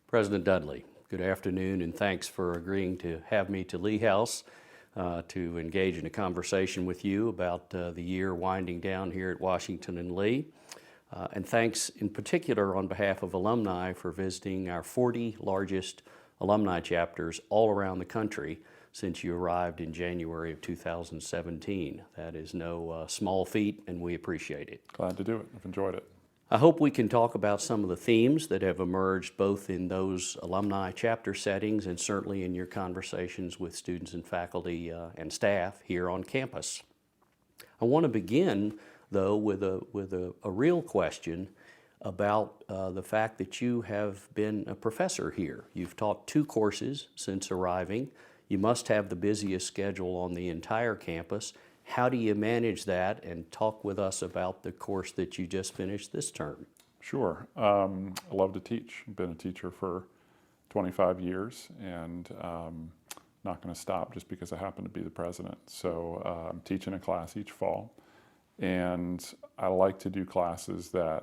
President Dudley, good afternoon, and thanks for agreeing to have me to Lee House to engage in a conversation with you about the year winding down here at Washington and Lee. And thanks in particular on behalf of alumni for visiting our 40 largest alumni chapters all around the country since you arrived in January of 2017. That is no small feat, and we appreciate it. Glad to do it. I've enjoyed it. I hope we can talk about some of the themes that have emerged both in those alumni chapter settings and certainly in your conversations with students and faculty and staff here on campus. I want to begin, though, with a real question about the fact that you have been a professor here. You've taught 2 courses since arriving. You must have the busiest schedule on the entire campus. How do you manage that, and talk with us about the course that you just finished this term? Sure. I love to teach. I've been a teacher for 25 years and not going to stop just because I happen to be the president. So I'm teaching a class each fall, and I like to do classes that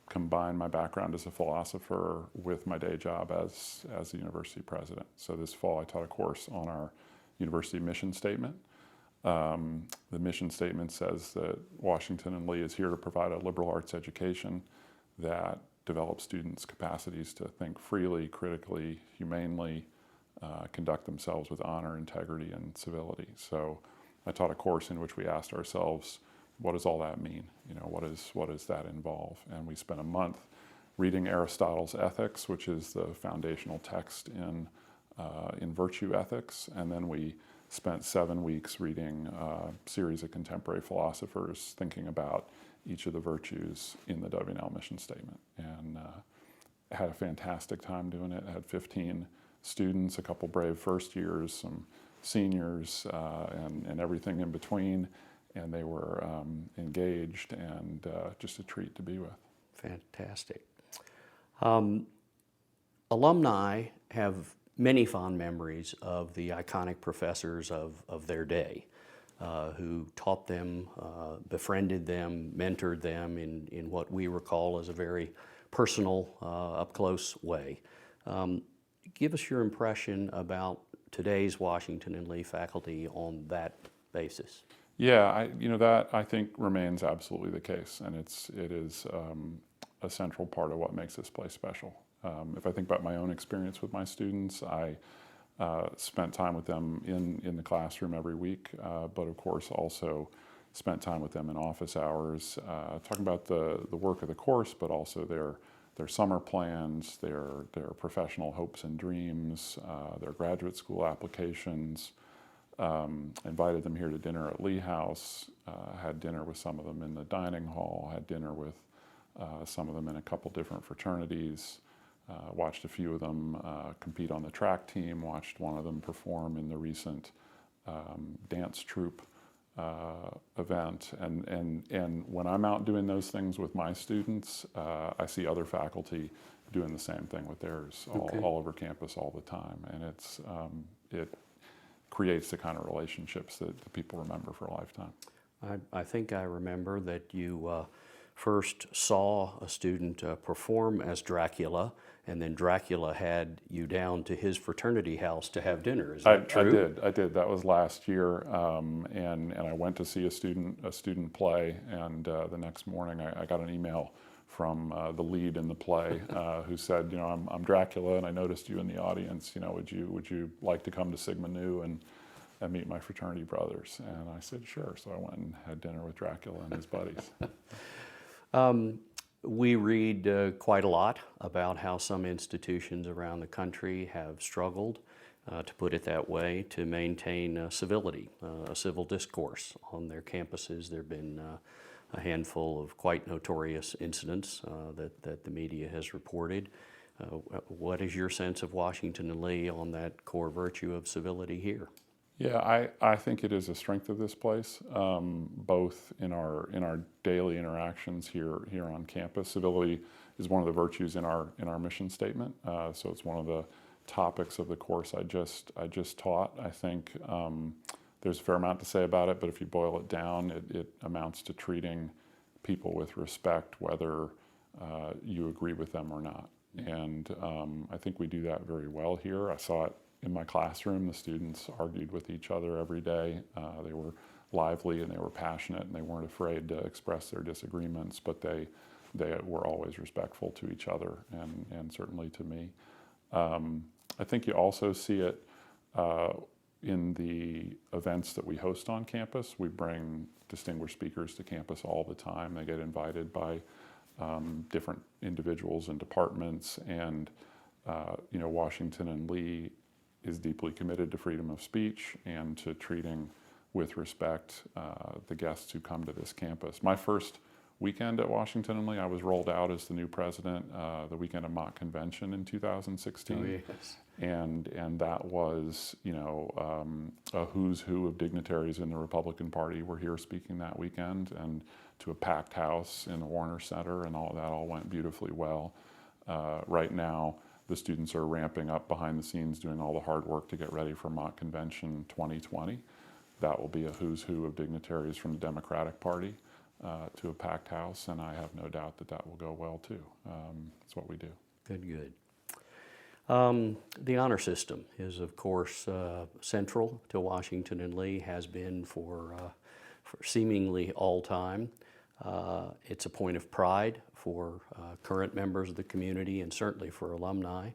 combine my background as a philosopher with my day job as the university president. So this fall I taught a course on our university mission statement. The mission statement says that Washington and Lee is here to provide a liberal arts education that develops students' capacities to think freely, critically, humanely, conduct themselves with honor, integrity, and civility. So I taught a course in which we asked ourselves, what does all that mean? You know, what does that involve? And we spent a month reading Aristotle's Ethics, which is the foundational text in virtue ethics, and then we spent 7 weeks reading a series of contemporary philosophers thinking about each of the virtues in the W&L mission statement. And had a fantastic time doing it. I had 15 students, a couple brave first years, some seniors, and everything in between. And they were engaged and just a treat to be with. Fantastic. Alumni have many fond memories of the iconic professors of their day who taught them, befriended them, mentored them in what we recall as a very personal, up-close way. Give us your impression about today's Washington and Lee faculty on that basis. Yeah, that I think remains absolutely the case, and it is a central part of what makes this place special. If I think about my own experience with my students, I spent time with them in the classroom every week, but of course also spent time with them in office hours, talking about the work of the course, but also their summer plans, their professional hopes and dreams, their graduate school applications. Invited them here to dinner at Lee House, had dinner with some of them in the dining hall, had dinner with some of them in a couple different fraternities, watched a few of them compete on the track team, watched one of them perform in the recent dance troupe event. And when I'm out doing those things with my students, I see other faculty doing the same thing with theirs all over campus all the time. And it creates the kind of relationships that people remember for a lifetime. I think I remember that you first saw a student perform as Dracula, and then Dracula had you down to his fraternity house to have dinner. Is that true? I did. That was last year, and I went to see a student play, and the next morning I got an email from the lead in the play who said, I'm Dracula, and I noticed you in the audience. Would you like to come to Sigma Nu and meet my fraternity brothers? And I said, sure. So I went and had dinner with Dracula and his buddies. We read quite a lot about how some institutions around the country have struggled, to put it that way, to maintain civility, a civil discourse on their campuses. There have been a handful of quite notorious incidents that the media has reported. What is your sense of Washington and Lee on that core virtue of civility here? Yeah, I think it is a strength of this place, both in our daily interactions here on campus. Civility is one of the virtues in our mission statement, so it's one of the topics of the course I just taught. I think there's a fair amount to say about it, but if you boil it down, it amounts to treating people with respect, whether you agree with them or not. And I think we do that very well here. I saw it in my classroom. The students argued with each other every day. They were lively and they were passionate and they weren't afraid to express their disagreements, but they were always respectful to each other and certainly to me. I think you also see it in the events that we host on campus. We bring distinguished speakers to campus all the time. They get invited by different individuals and departments, and Washington and Lee is deeply committed to freedom of speech and to treating with respect the guests who come to this campus. My first weekend at Washington and Lee, I was rolled out as the new president the weekend of mock convention in 2016. Oh, yes. And that was, a who's who of dignitaries in the Republican Party were here speaking that weekend, and to a packed house in the Warner Center, and all that all went beautifully well. Right now, the students are ramping up behind the scenes, doing all the hard work to get ready for mock convention 2020. That will be a who's who of dignitaries from the Democratic Party to a packed house, and I have no doubt that will go well too. It's what we do. Good. The honor system is, of course, central to Washington and Lee, has been for seemingly all time. It's a point of pride for current members of the community and certainly for alumni.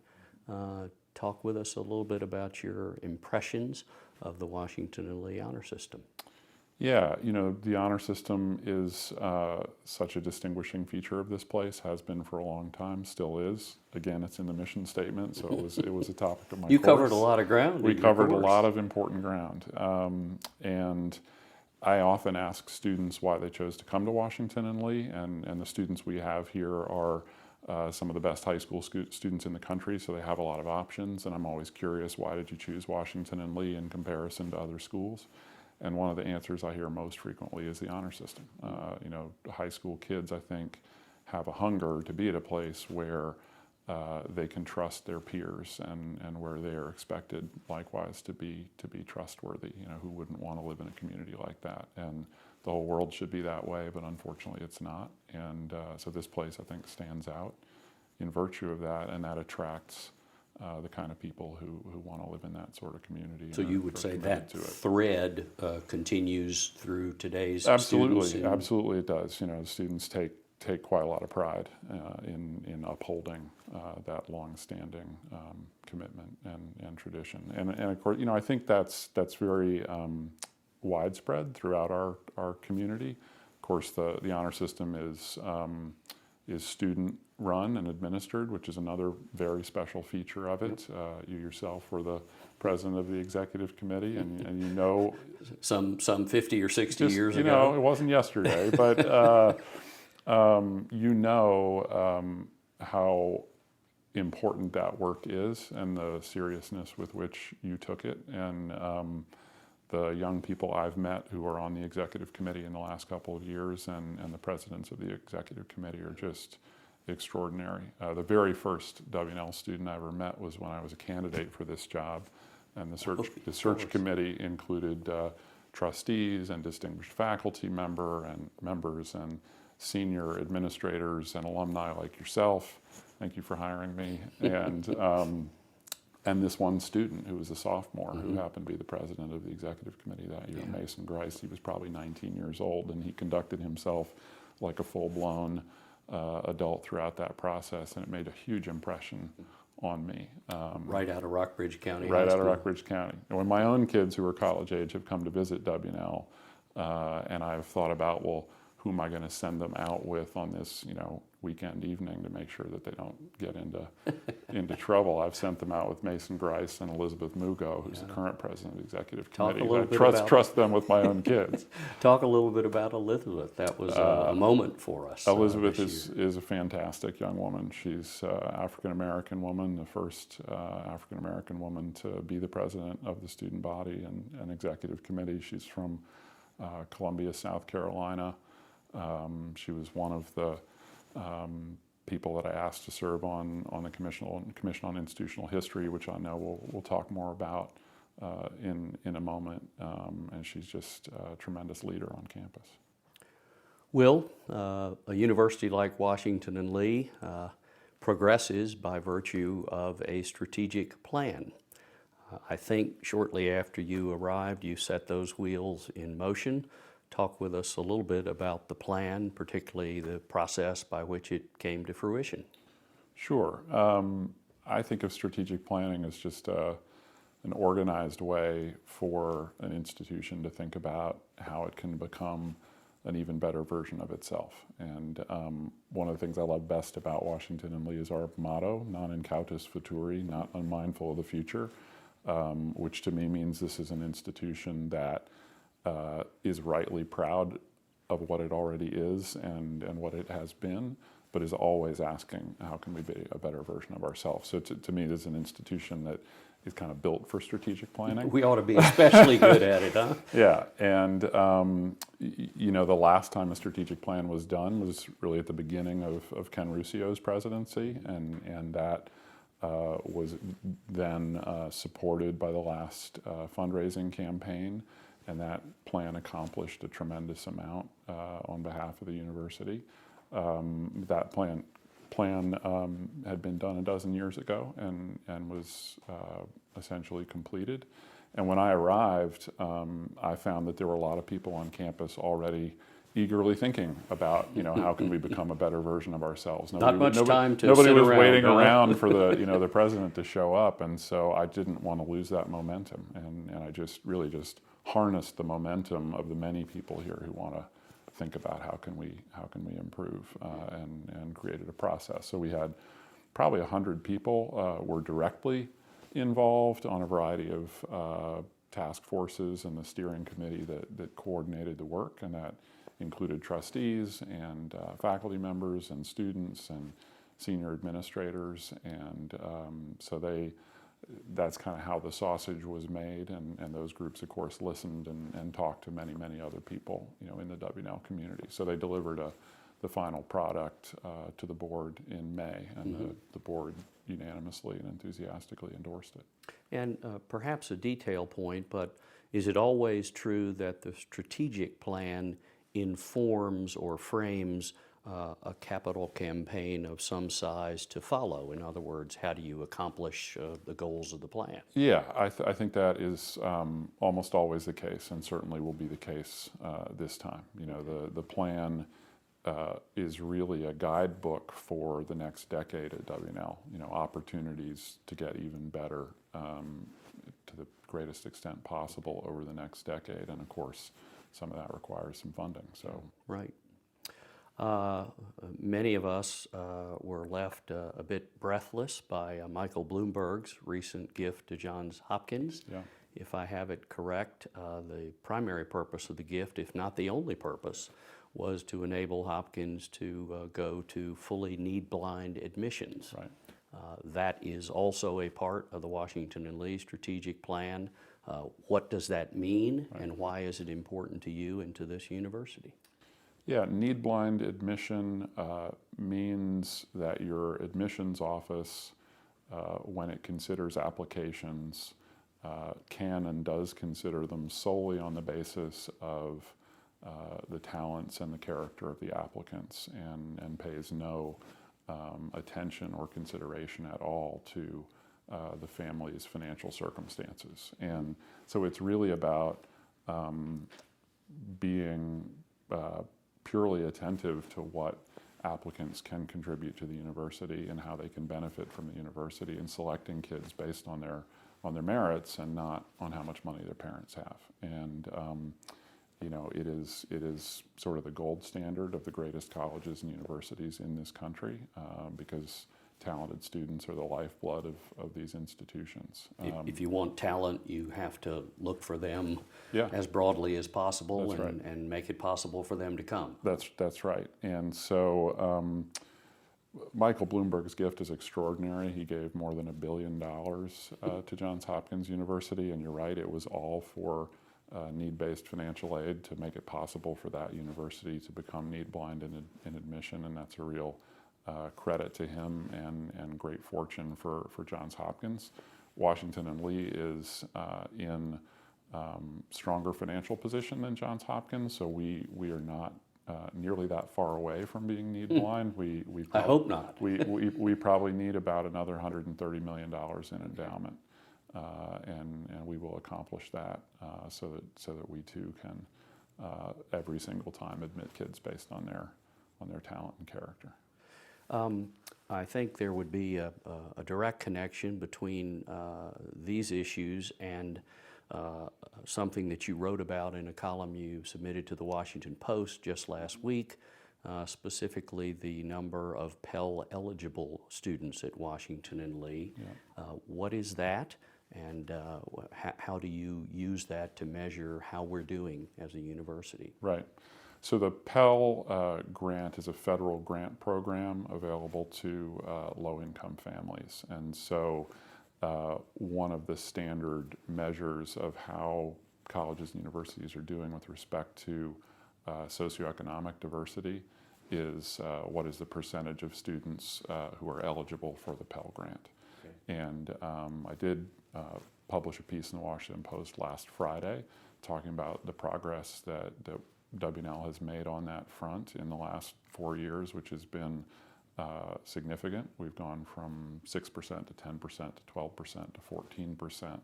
Talk with us a little bit about your impressions of the Washington and Lee honor system. Yeah, the honor system is such a distinguishing feature of this place, has been for a long time, still is. Again, it's in the mission statement, so it was a topic of my You course. covered a lot of ground. We covered a lot of important ground. And I often ask students why they chose to come to Washington and Lee, and the students we have here are some of the best high school students in the country, so they have a lot of options, and I'm always curious, why did you choose Washington and Lee in comparison to other schools? And one of the answers I hear most frequently is the honor system. High school kids, I think, have a hunger to be at a place where they can trust their peers and where they are expected likewise to be trustworthy. Who wouldn't want to live in a community like that? And the whole world should be that way, but unfortunately it's not. And so this place, I think, stands out in virtue of that, and that attracts the kind of people who want to live in that sort of community. So you would say that thread continues through today's Absolutely, students? Absolutely it does. Students take quite a lot of pride in upholding that long-standing commitment and tradition. And of course, I think that's very widespread throughout our community. Of course, the honor system is student run and administered, which is another very special feature of it. You yourself were the president of the executive committee, and some 50 or 60 years ago. It wasn't yesterday, but how important that work is and the seriousness with which you took it. And the young people I've met who are on the executive committee in the last couple of years and the presidents of the executive committee are just extraordinary. The very first W&L student I ever met was when I was a candidate for this job, and the search committee included trustees and distinguished faculty members and senior administrators and alumni like yourself. Thank you for hiring me. And this one student who was a sophomore who happened to be the president of the executive committee that year, Mason Grice. He was probably 19 years old, and he conducted himself like a full-blown adult throughout that process, and it made a huge impression on me. Right out of Rockbridge County. Right out of Rockbridge County. And when my own kids who are college age have come to visit W&L, and I've thought about, well, who am I going to send them out with on this, weekend evening to make sure that they don't get into trouble. I've sent them out with Mason Grice and Elizabeth Mugo, who's the current president of the executive committee. I trust them with my own kids. Talk a little bit about Elizabeth. That was a moment for us. Elizabeth is a fantastic young woman. She's an African-American woman, the first African-American woman to be the president of the student body and executive committee. She's from Columbia, South Carolina. She was one of the people that I asked to serve on the Commission on Institutional History, which I know we'll talk more about in a moment. And she's just a tremendous leader on campus. Will, a university like Washington and Lee progresses by virtue of a strategic plan. I think shortly after you arrived, you set those wheels in motion. Talk with us a little bit about the plan, particularly the process by which it came to fruition. Sure. I think of strategic planning as just an organized way for an institution to think about how it can become an even better version of itself. And one of the things I love best about Washington and Lee is our motto, non incautus futuri, not unmindful of the future, which to me means this is an institution that is rightly proud of what it already is and what it has been, but is always asking, how can we be a better version of ourselves? So to me, this is an institution that is kind of built for strategic planning. We ought to be especially good at it, huh? Yeah, and the last time a strategic plan was done was really at the beginning of Ken Ruscio's presidency, and that was then supported by the last fundraising campaign, and that plan accomplished a tremendous amount on behalf of the university. That plan had been done a dozen years ago and was essentially completed. And when I arrived, I found that there were a lot of people on campus already eagerly thinking about, how can we become a better version of ourselves. Not much time to nobody sit was around, waiting huh? around for the president to show up, and so I didn't want to lose that momentum, and I just harnessed the momentum of the many people here who want to think about how can we improve, and created a process. So we had probably 100 people were directly involved on a variety of task forces and the steering committee that coordinated the work, and that included trustees and faculty members and students and senior administrators, and so that's kind of how the sausage was made, and those groups, of course, listened and talked to many, many other people, in the W&L community. So they delivered the final product to the board in May, and the board unanimously and enthusiastically endorsed it. And perhaps a detail point, but is it always true that the strategic plan informs or frames a capital campaign of some size to follow? In other words, how do you accomplish the goals of the plan? Yeah, I think that is almost always the case, and certainly will be the case this time. The plan is really a guidebook for the next decade at W&L. Opportunities to get even better to the greatest extent possible over the next decade, and of course, some of that requires some funding. So right. Many of us were left a bit breathless by Michael Bloomberg's recent gift to Johns Hopkins. yeah. If I have it correct, the primary purpose of the gift, if not the only purpose, was to enable Hopkins to go to fully need-blind admissions. Right. That is also a part of the Washington and Lee strategic plan. What does that mean, and why is it important to you and to this university? Yeah, need-blind admission means that your admissions office, when it considers applications, can and does consider them solely on the basis of the talents and the character of the applicants, and pays no attention or consideration at all to the family's financial circumstances. And so it's really about being purely attentive to what applicants can contribute to the university and how they can benefit from the university, and selecting kids based on their merits and not on how much money their parents have. And it is sort of the gold standard of the greatest colleges and universities in this country, because talented students are the lifeblood of these institutions. If you want talent, you have to look for them Yeah. as broadly as possible, That's right. and make it possible for them to come. That's right. And so Michael Bloomberg's gift is extraordinary. He gave more than $1 billion to Johns Hopkins University, and you're right, it was all for need-based financial aid to make it possible for that university to become need-blind in admission, and that's a real credit to him and great fortune for Johns Hopkins. Washington and Lee is in stronger financial position than Johns Hopkins, so we are not nearly that far away from being need blind. I hope not. We probably need about another $130 million in endowment, and we will accomplish that so that we too can every single time admit kids based on their talent and character. I think there would be a direct connection between these issues and something that you wrote about in a column you submitted to the Washington Post just last week, specifically the number of Pell eligible students at Washington and Lee. Yeah. What is that, and how do you use that to measure how we're doing as a university? Right. So the Pell Grant is a federal grant program available to low-income families. And so one of the standard measures of how colleges and universities are doing with respect to socioeconomic diversity is what is the percentage of students who are eligible for the Pell Grant. Okay. And I did publish a piece in the Washington Post last Friday talking about the progress that WNL has made on that front in the last 4 years, which has been significant. We've gone from 6% to 10% to 12% to 14%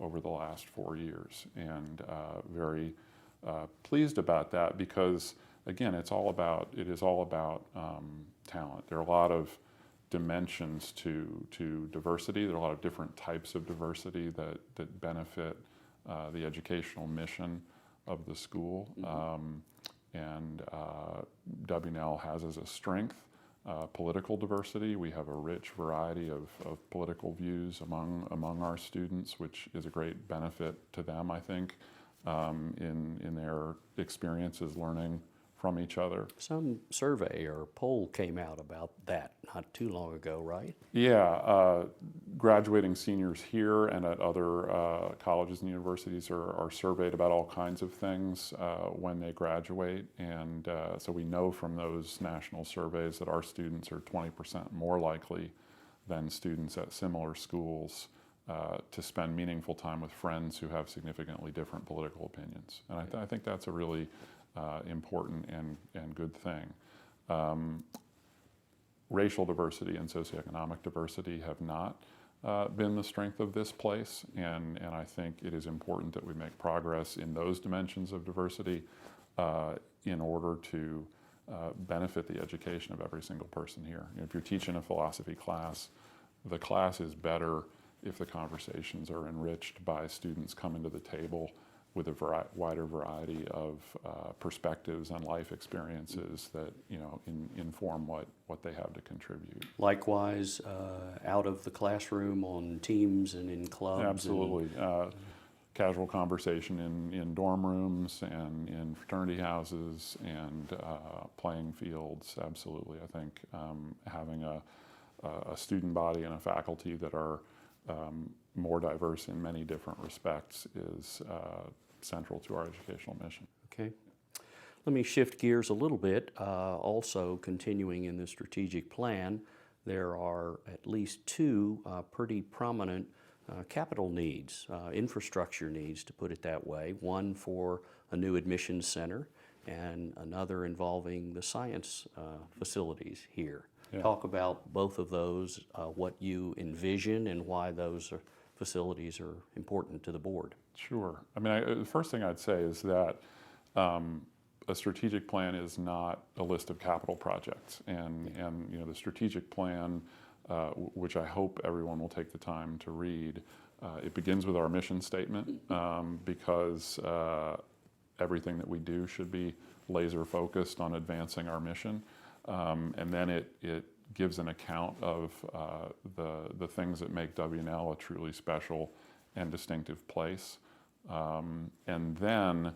over the last 4 years, and very pleased about that because, again, it is all about talent. There are a lot of dimensions to diversity. There are a lot of different types of diversity that benefit the educational mission of the school, and WNL has as a strength political diversity. We have a rich variety of political views among our students, which is a great benefit to them, I think, in their experiences learning from each other. Some survey or poll came out about that not too long ago, right? Yeah, graduating seniors here and at other colleges and universities are surveyed about all kinds of things when they graduate, and so we know from those national surveys that our students are 20% more likely than students at similar schools to spend meaningful time with friends who have significantly different political opinions. And I think that's a really important and good thing. Racial diversity and socioeconomic diversity have not been the strength of this place, and I think it is important that we make progress in those dimensions of diversity in order to benefit the education of every single person here. You know, if you're teaching a philosophy class, the class is better if the conversations are enriched by students coming to the table with a wider variety of perspectives and life experiences that inform what they have to contribute. Likewise, out of the classroom on teams and in clubs. Absolutely. Casual conversation in dorm rooms and in fraternity houses and playing fields. Absolutely. I think having a student body and a faculty that are more diverse in many different respects is central to our educational mission. Okay. Let me shift gears a little bit. Also continuing in the strategic plan, there are at least two pretty prominent capital needs, infrastructure needs to put it that way, one for a new admissions center and another involving the science facilities here. Yeah. Talk about both of those, what you envision and why those facilities are important to the board. Sure. I mean, the first thing I'd say is that a strategic plan is not a list of capital projects, and the strategic plan, which I hope everyone will take the time to read, it begins with our mission statement because everything that we do should be laser focused on advancing our mission, and then it gives an account of the things that make WNL a truly special and distinctive place. And then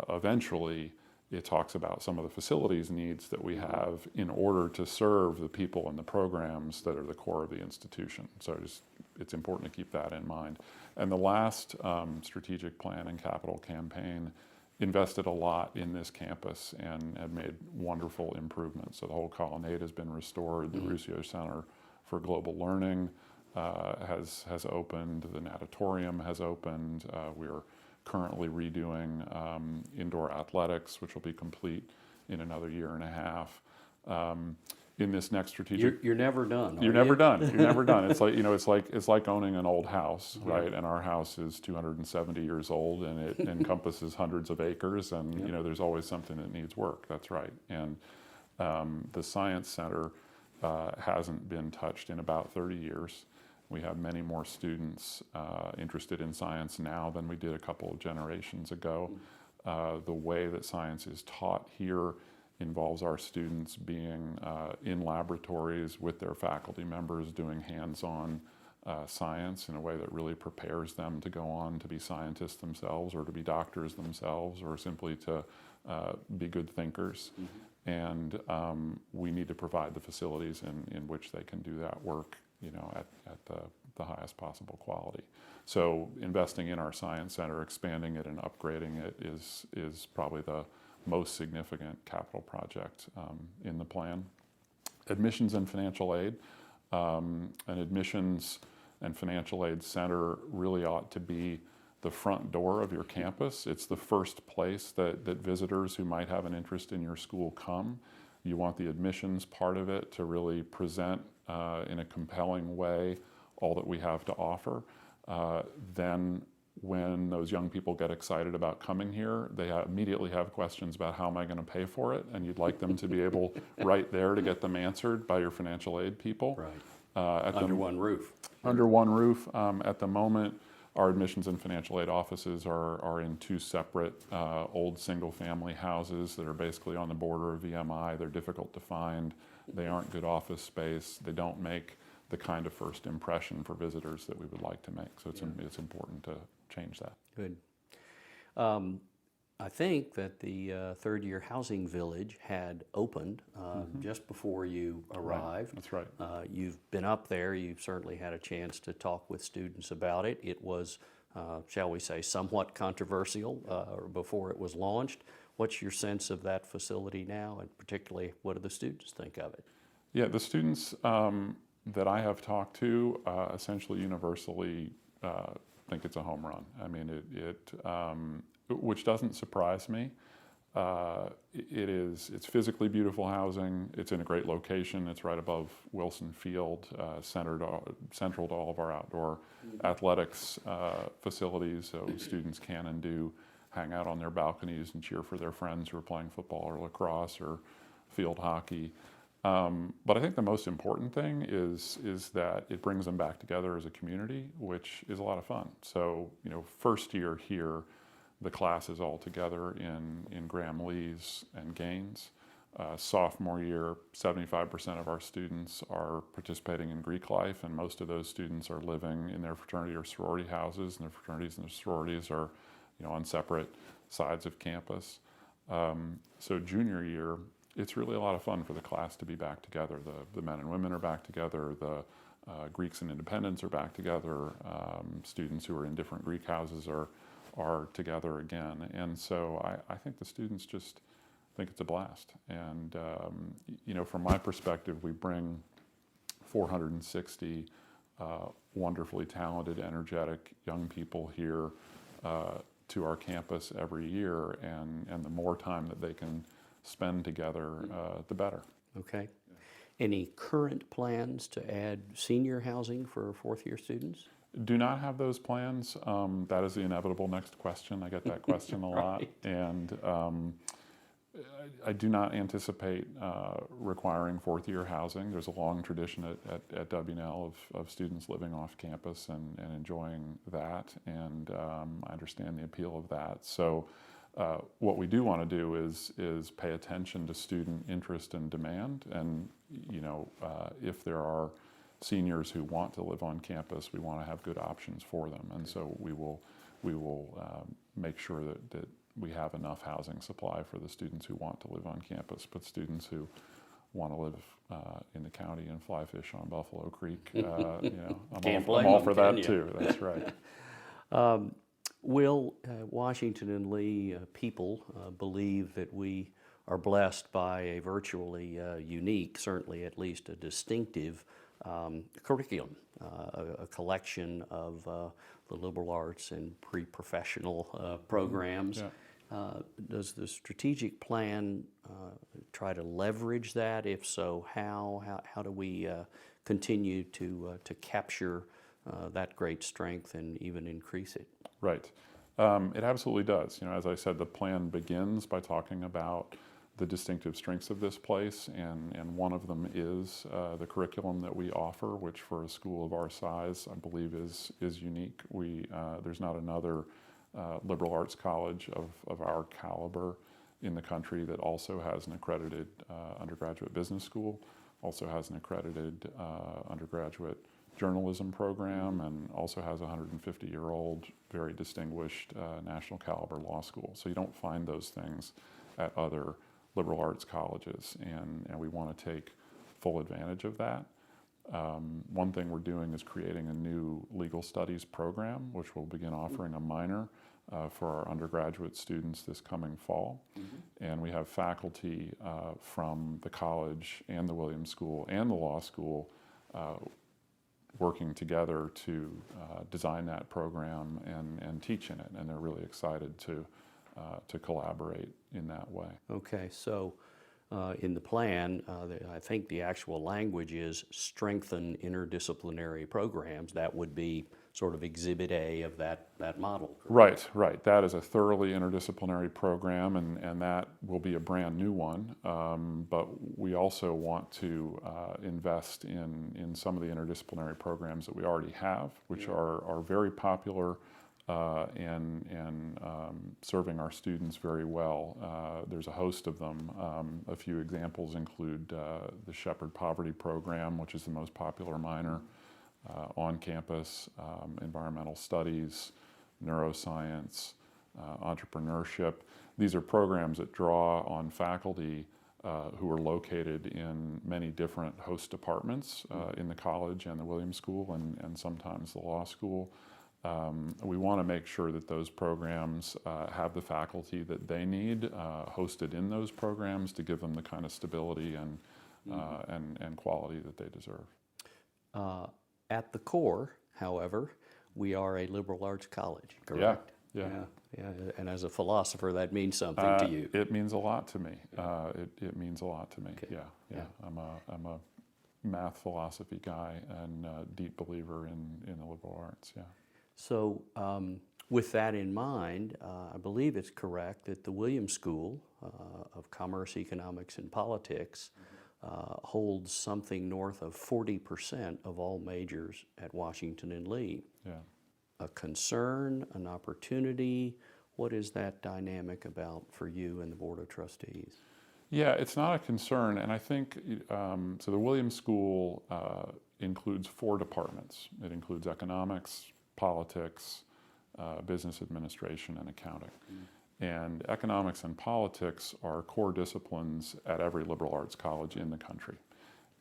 eventually it talks about some of the facilities needs that we have in order to serve the people and the programs that are the core of the institution. So it's important to keep that in mind. And the last strategic plan and capital campaign invested a lot in this campus and have made wonderful improvements. So the whole colonnade has been restored. The Ruscio Center for Global Learning has opened. The natatorium has opened. We're currently redoing indoor athletics, which will be complete in another year and a half. In this next strategic, You're never done. you're are never you? done. You're never done. It's like, it's like owning an old house, Yeah. right? And our house is 270 years old, and it encompasses hundreds of acres, and Yep. there's always something that needs work. That's right. And the Science Center hasn't been touched in about 30 years. We have many more students interested in science now than we did a couple of generations ago. The way that science is taught here involves our students being in laboratories with their faculty members doing hands-on science in a way that really prepares them to go on to be scientists themselves, or to be doctors themselves, or simply to be good thinkers. And we need to provide the facilities in which they can do that work, at the highest possible quality. So investing in our Science Center, expanding it and upgrading it is probably the most significant capital project in the plan. Admissions and financial aid. An admissions and financial aid center really ought to be the front door of your campus. It's the first place that visitors who might have an interest in your school come. You want the admissions part of it to really present in a compelling way all that we have to offer. Then when those young people get excited about coming here, they immediately have questions about how am I going to pay for it, and you'd like them to be able right there to get them answered by your financial aid people. Right. Under one roof. Under one roof. At the moment, our admissions and financial aid offices are in two separate old single-family houses that are basically on the border of VMI. They're difficult to find. They aren't good office space. They don't make the kind of first impression for visitors that we would like to make. So it's important to change that. Good. I think that the third-year housing village had opened just before you arrived. That's right. You've been up there. You've certainly had a chance to talk with students about it. It was, shall we say, somewhat controversial before it was launched. What's your sense of that facility now, and particularly what do the students think of it? Yeah, the students that I have talked to essentially universally think it's a home run. I mean, which doesn't surprise me. It's physically beautiful housing. It's in a great location. It's right above Wilson Field, central to all of our outdoor athletics facilities, so students can and do hang out on their balconies and cheer for their friends who are playing football or lacrosse or field hockey. But I think the most important thing is that it brings them back together as a community, which is a lot of fun. So, first year here, the class is all together in Graham Lee's and Gaines. Sophomore year, 75% of our students are participating in Greek life, and most of those students are living in their fraternity or sorority houses, and their fraternities and their sororities are, on separate sides of campus. So junior year, it's really a lot of fun for the class to be back together. The men and women are back together. The Greeks and independents are back together. Students who are in different Greek houses are together again. And so I think the students just think it's a blast. And, from my perspective, we bring 460 wonderfully talented, energetic young people here to our campus every year. And the more time that they can spend together, the better. Okay. Any current plans to add senior housing for fourth-year students? Do not have those plans. That is the inevitable next question. I get that question a lot. Right. And I do not anticipate requiring fourth-year housing. There's a long tradition at WNL of students living off campus and enjoying that. And I understand the appeal of that. So what we do want to do is pay attention to student interest and demand. And, if there are seniors who want to live on campus, we want to have good options for them. And so we will make sure that we have enough housing supply for the students who want to live on campus, but students who want to live in the county and fly fish on Buffalo Creek, I'm all for that too. That's right. Will Washington and Lee people believe that we are blessed by a virtually unique, certainly at least a distinctive curriculum, a collection of the liberal arts and pre-professional programs. Yeah. Does the strategic plan try to leverage that? If so, how do we continue to capture that great strength and even increase it? Right. It absolutely does. You know, as I said, the plan begins by talking about the distinctive strengths of this place, and one of them is the curriculum that we offer, which for a school of our size, I believe is unique. There's not another liberal arts college of our caliber in the country that also has an accredited undergraduate business school, also has an accredited undergraduate journalism program, and also has a 150-year-old, very distinguished national caliber law school. So you don't find those things at other liberal arts colleges, and we want to take full advantage of that. One thing we're doing is creating a new legal studies program, which will begin offering a minor for our undergraduate students this coming fall. And we have faculty from the college and the Williams School and the law school working together to design that program and teach in it, and they're really excited to collaborate in that way. Okay, so in the plan, I think the actual language is strengthen interdisciplinary programs. That would be sort of Exhibit A of that model. Correct? Right. That is a thoroughly interdisciplinary program, and that will be a brand new one. But we also want to invest in some of the interdisciplinary programs that we already have, which are very popular and serving our students very well. There's a host of them. A few examples include the Shepherd Poverty Program, which is the most popular minor on campus, environmental studies, neuroscience, entrepreneurship. These are programs that draw on faculty who are located in many different host departments in the college and the Williams School and sometimes the law school. We want to make sure that those programs have the faculty that they need hosted in those programs to give them the kind of stability and quality that they deserve. At the core, however, we are a liberal arts college, correct? Yeah. And as a philosopher, that means something to you. It means a lot to me. It means a lot to me. Okay. Yeah. I'm a math philosophy guy and a deep believer in the liberal arts. Yeah. So with that in mind, I believe it's correct that the Williams School of Commerce, Economics, and Politics holds something north of 40% of all majors at Washington and Lee. Yeah. A concern, an opportunity, what is that dynamic about for you and the Board of Trustees? Yeah, it's not a concern, and I think, so the Williams School includes 4 departments. It includes economics, politics, business administration, and accounting. And economics and politics are core disciplines at every liberal arts college in the country.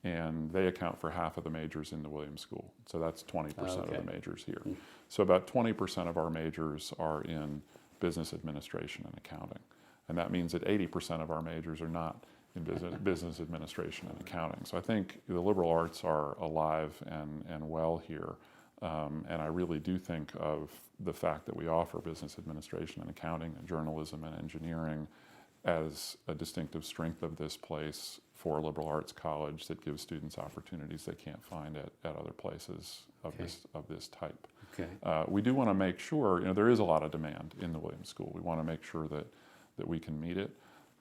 And they account for half of the majors in the Williams School. So that's 20% of the majors here. So about 20% of our majors are in business administration and accounting. And that means that 80% of our majors are not in business administration and accounting. So I think the liberal arts are alive and well here. And I really do think of the fact that we offer business administration and accounting and journalism and engineering as a distinctive strength of this place for a liberal arts college that gives students opportunities they can't find at other places of this type. Okay. We do want to make sure, there is a lot of demand in the Williams School. We want to make sure that we can meet it.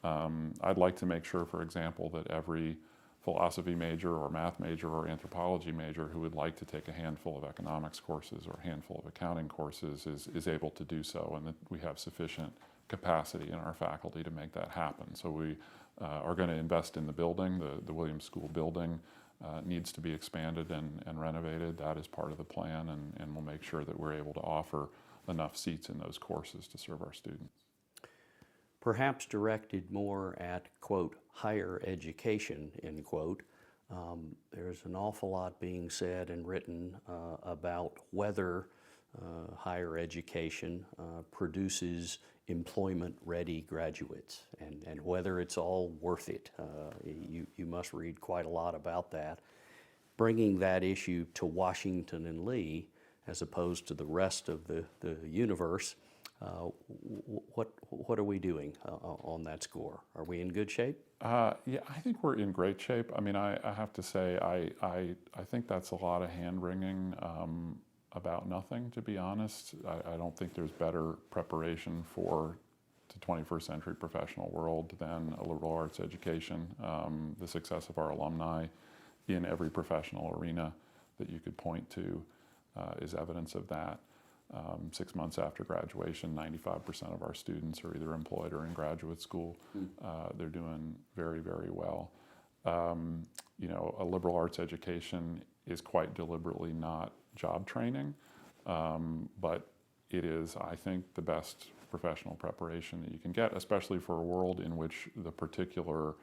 I'd like to make sure, for example, that every philosophy major or math major or anthropology major who would like to take a handful of economics courses or a handful of accounting courses is able to do so, and that we have sufficient capacity in our faculty to make that happen. So we are going to invest in the building. The Williams School building needs to be expanded and renovated. That is part of the plan, and we'll make sure that we're able to offer enough seats in those courses to serve our students. Perhaps directed more at, quote, higher education, end quote. There's an awful lot being said and written about whether higher education produces employment-ready graduates and whether it's all worth it. You must read quite a lot about that. Bringing that issue to Washington and Lee as opposed to the rest of the universe, What are we doing on that score? Are we in good shape? Yeah, I think we're in great shape. I mean, I have to say, I think that's a lot of hand-wringing about nothing, to be honest. I don't think there's better preparation for the 21st century professional world than a liberal arts education. The success of our alumni in every professional arena that you could point to is evidence of that. 6 months after graduation, 95% of our students are either employed or in graduate school. They're doing very, very well. You know, a liberal arts education is quite deliberately not job training, but it is, I think, the best professional preparation that you can get, especially for a world in which the particular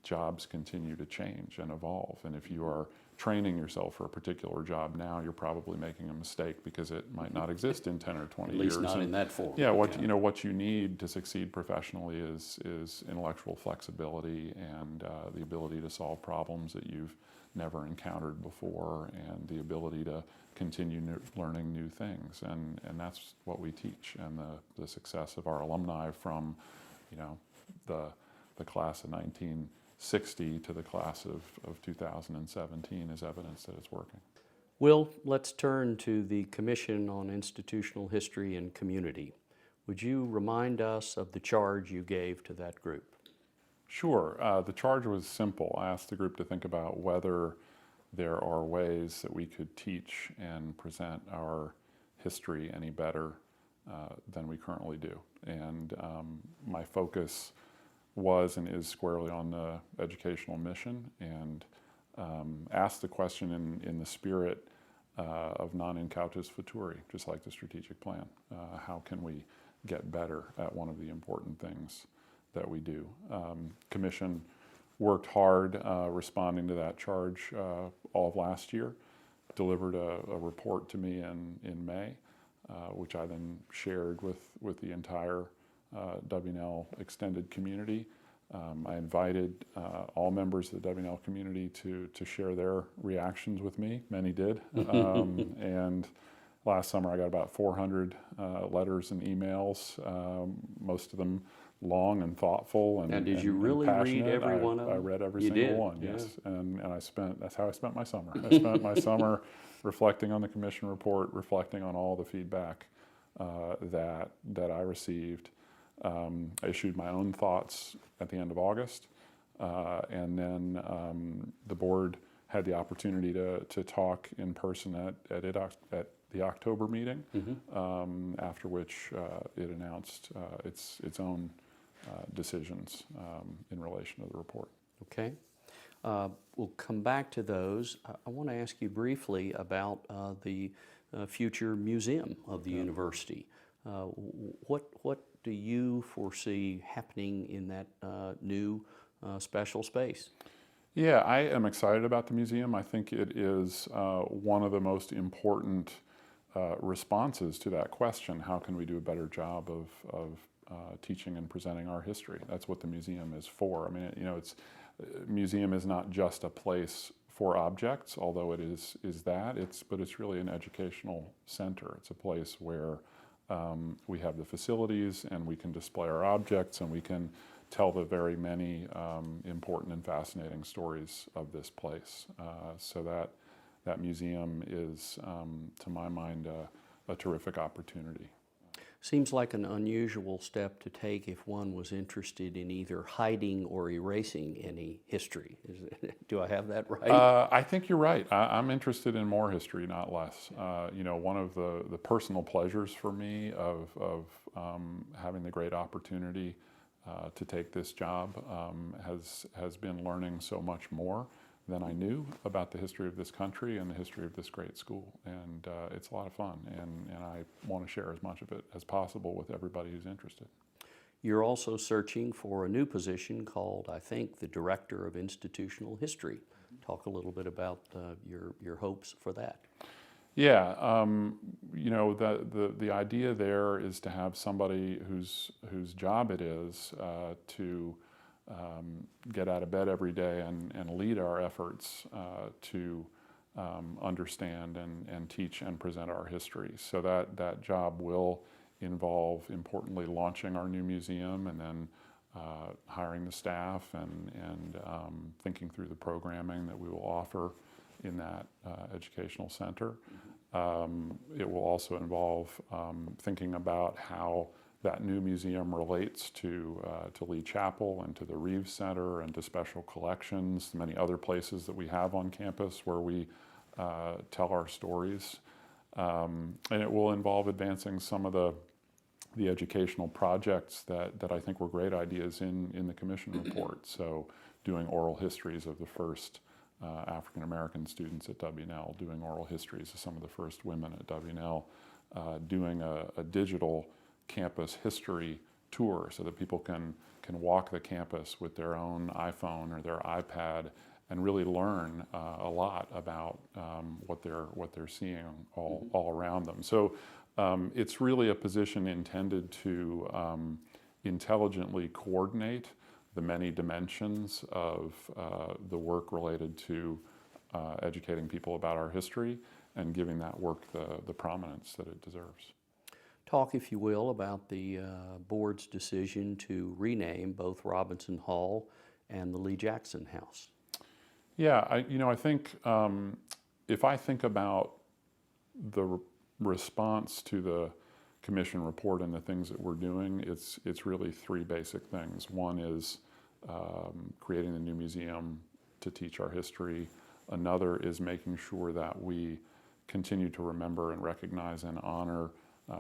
jobs continue to change and evolve. And if you are training yourself for a particular job now, you're probably making a mistake because it might not exist in 10 or 20 years. At least not in that form. Yeah, what you need to succeed professionally is intellectual flexibility and the ability to solve problems that you've never encountered before, and the ability to continue learning new things. And that's what we teach. And the success of our alumni from, you know, the class of 1960 to the class of 2017 is evidence that it's working. Will, let's turn to the Commission on Institutional History and Community. Would you remind us of the charge you gave to that group? Sure. The charge was simple. I asked the group to think about whether there are ways that we could teach and present our history any better than we currently do. And my focus was and is squarely on the educational mission, and asked the question in the spirit of non incautus futuri, just like the strategic plan. How can we get better at one of the important things that we do? Commission worked hard responding to that charge all of last year, delivered a report to me in May, which I then shared with the entire W&L extended community. I invited all members of the W&L community to share their reactions with me. Many did. And last summer I got about 400 letters and emails, most of them long and thoughtful and, now, did you and really passionate. read every one of them? I read every You single did? one, Yeah. yes. And that's how I spent my summer. I spent my summer reflecting on the commission report, reflecting on all the feedback that I received. I issued my own thoughts at the end of August, and then the board had the opportunity to talk in person at the October meeting, after which it announced its own decisions in relation to the report. Okay. We'll come back to those. I want to ask you briefly about the future museum of the university. What do you foresee happening in that new special space? Yeah, I am excited about the museum. I think it is one of the most important responses to that question: how can we do a better job of teaching and presenting our history? That's what the museum is for. I mean, museum is not just a place for objects, although it is that. But it's really an educational center. It's a place where we have the facilities, and we can display our objects, and we can tell the very many important and fascinating stories of this place. So that museum is, to my mind, a terrific opportunity. Seems like an unusual step to take if one was interested in either hiding or erasing any history. Do I have that right? I think you're right. I'm interested in more history, not less. One of the personal pleasures for me of having the great opportunity to take this job has been learning so much more than I knew about the history of this country and the history of this great school. And it's a lot of fun, and I want to share as much of it as possible with everybody who's interested. You're also searching for a new position called, I think, the Director of Institutional History. Talk a little bit about your hopes for that. Yeah, the idea there is to have somebody whose job it is to get out of bed every day and lead our efforts to understand and teach and present our history. So that job will involve, importantly, launching our new museum and then hiring the staff and thinking through the programming that we will offer in that educational center. It will also involve thinking about how that new museum relates to Lee Chapel and to the Reeves Center and to special collections, many other places that we have on campus where we tell our stories. And it will involve advancing some of the educational projects that I think were great ideas in the commission report. So doing oral histories of the first African American students at W&L, doing oral histories of some of the first women at W&L, doing a digital campus history tour so that people can walk the campus with their own iPhone or their iPad and really learn a lot about what they're seeing all around them. So it's really a position intended to intelligently coordinate the many dimensions of the work related to educating people about our history and giving that work the prominence that it deserves. Talk, if you will, about the board's decision to rename both Robinson Hall and the Lee Jackson House. Yeah, I think if I think about the response to the commission report and the things that we're doing, it's really three basic things. One is creating the new museum to teach our history. Another is making sure that we continue to remember and recognize and honor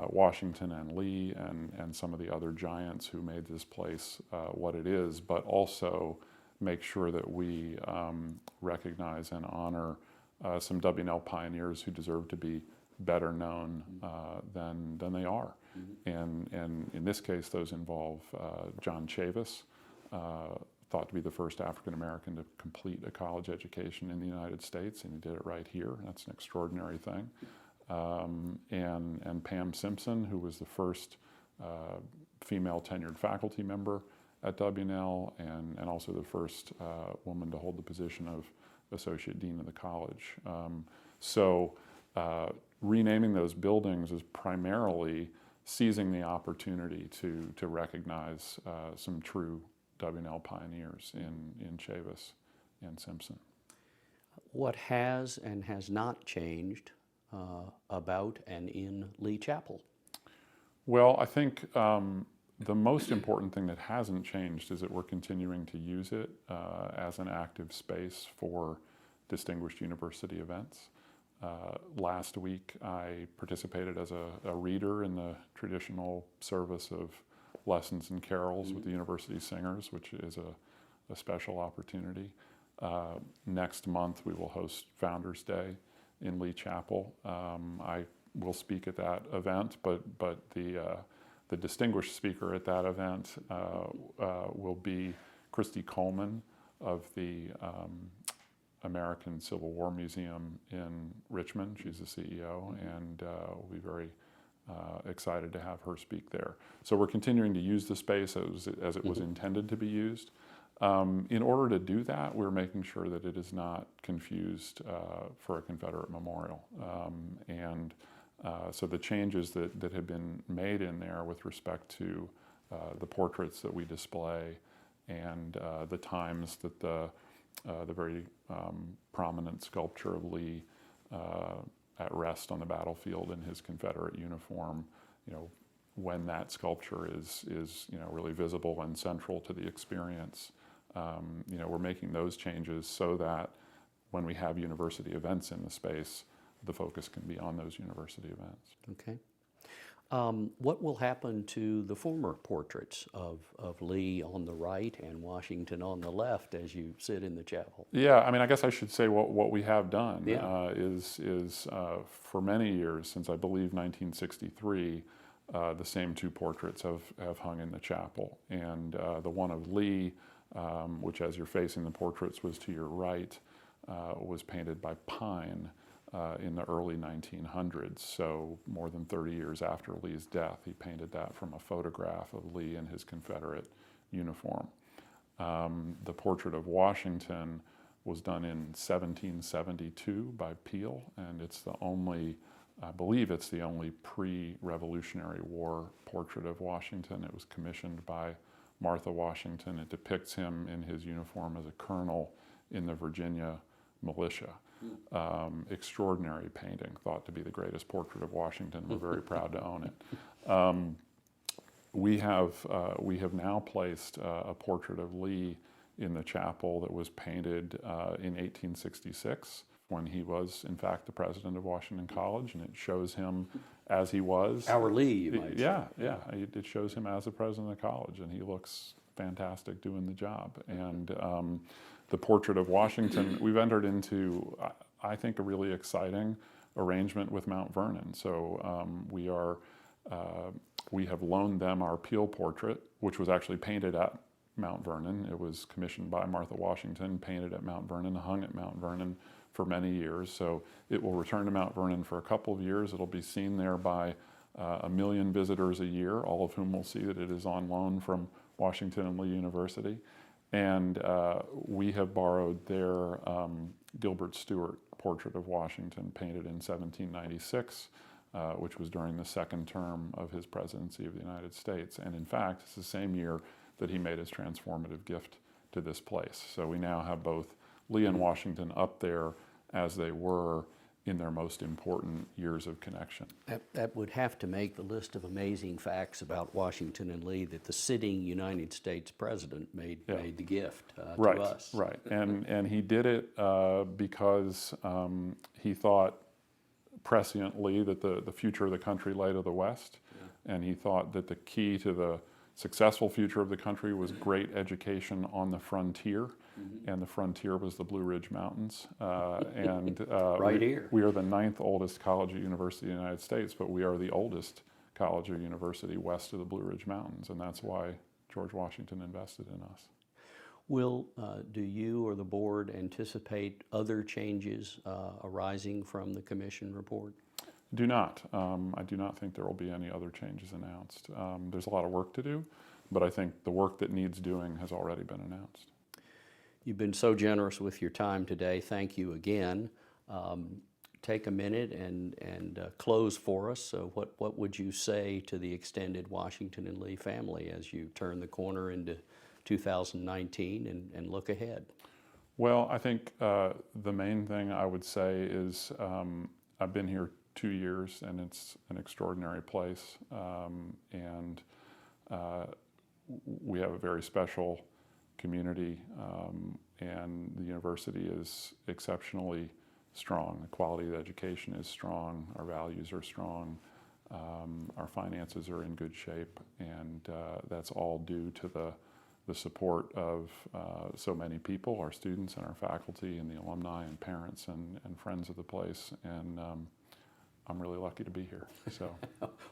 Washington and Lee and some of the other giants who made this place what it is, but also make sure that we recognize and honor some W&L pioneers who deserve to be better known than they are. And in this case, those involve John Chavis, thought to be the first African American to complete a college education in the United States, and he did it right here. That's an extraordinary thing. And Pam Simpson, who was the first female tenured faculty member at W&L and also the first woman to hold the position of Associate Dean of the college. So renaming those buildings is primarily seizing the opportunity to recognize some true W&L pioneers in Chavis and Simpson. What has and has not changed about and in Lee Chapel? Well, I think the most important thing that hasn't changed is that we're continuing to use it as an active space for distinguished university events. Last week, I participated as a reader in the traditional service of lessons and carols with the university singers, which is a special opportunity. Next month, we will host Founders Day in Lee Chapel. I will speak at that event, but the distinguished speaker at that event will be Christy Coleman of the American Civil War Museum in Richmond. She's the CEO, and we'll be very excited to have her speak there. So we're continuing to use the space as it was intended to be used. In order to do that, we're making sure that it is not confused for a Confederate memorial. So the changes that have been made in there with respect to the portraits that we display and the times that the very prominent sculpture of Lee at rest on the battlefield in his Confederate uniform, when that sculpture is really visible and central to the experience. We're making those changes so that when we have university events in the space, the focus can be on those university events. Okay. What will happen to the former portraits of Lee on the right and Washington on the left as you sit in the chapel? Yeah, I guess I should say what we have done is for many years, since I believe 1963, the same two portraits have hung in the chapel. And the one of Lee, which as you're facing the portraits was to your right, was painted by Pine in the early 1900s. So more than 30 years after Lee's death, he painted that from a photograph of Lee in his Confederate uniform. The portrait of Washington was done in 1772 by Peale, and it's the only I believe it's the only pre-Revolutionary War portrait of Washington. It was commissioned by Martha Washington. It depicts him in his uniform as a colonel in the Virginia militia. Extraordinary painting, thought to be the greatest portrait of Washington. We're very proud to own it. We have now placed a portrait of Lee in the chapel that was painted in 1866 when he was, in fact, the president of Washington College, and it shows him as he was. Our Lee, you might say. Yeah. It shows him as the president of the college, and he looks fantastic doing the job. And the portrait of Washington, we've entered into, I think, a really exciting arrangement with Mount Vernon. So we have loaned them our Peel portrait, which was actually painted at Mount Vernon. It was commissioned by Martha Washington, painted at Mount Vernon, hung at Mount Vernon for many years. So it will return to Mount Vernon for a couple of years. It'll be seen there by 1 million visitors a year, all of whom will see that it is on loan from Washington and Lee University. And we have borrowed their Gilbert Stuart portrait of Washington, painted in 1796, which was during the second term of his presidency of the United States. And in fact, it's the same year that he made his transformative gift to this place. So we now have both Lee and Washington up there as they were in their most important years of connection. That would have to make the list of amazing facts about Washington and Lee that the sitting United States president made the gift to us. Right, and he did it because he thought presciently that the future of the country lay to the west, and he thought that the key to the successful future of the country was great education on the frontier, and the frontier was the Blue Ridge Mountains. Right here. We are the 9th oldest college or university in the United States, but we are the oldest college or university west of the Blue Ridge Mountains, and that's why George Washington invested in us. Will, do you or the board anticipate other changes arising from the commission report? Do not. I do not think there will be any other changes announced. There's a lot of work to do, but I think the work that needs doing has already been announced. You've been so generous with your time today. Thank you again. Take a minute and close for us. So what would you say to the extended Washington and Lee family as you turn the corner into 2019 and look ahead? Well, I think the main thing I would say is I've been here 2 years, and it's an extraordinary place, and we have a very special community, and the university is exceptionally strong. The quality of education is strong, our values are strong, our finances are in good shape, and that's all due to the support of so many people, our students and our faculty and the alumni and parents and friends of the place, and I'm really lucky to be here. So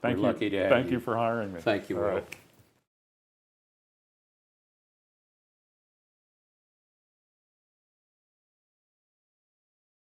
thank you. Lucky to have Thank you. you for hiring me. Thank you, Will. All right.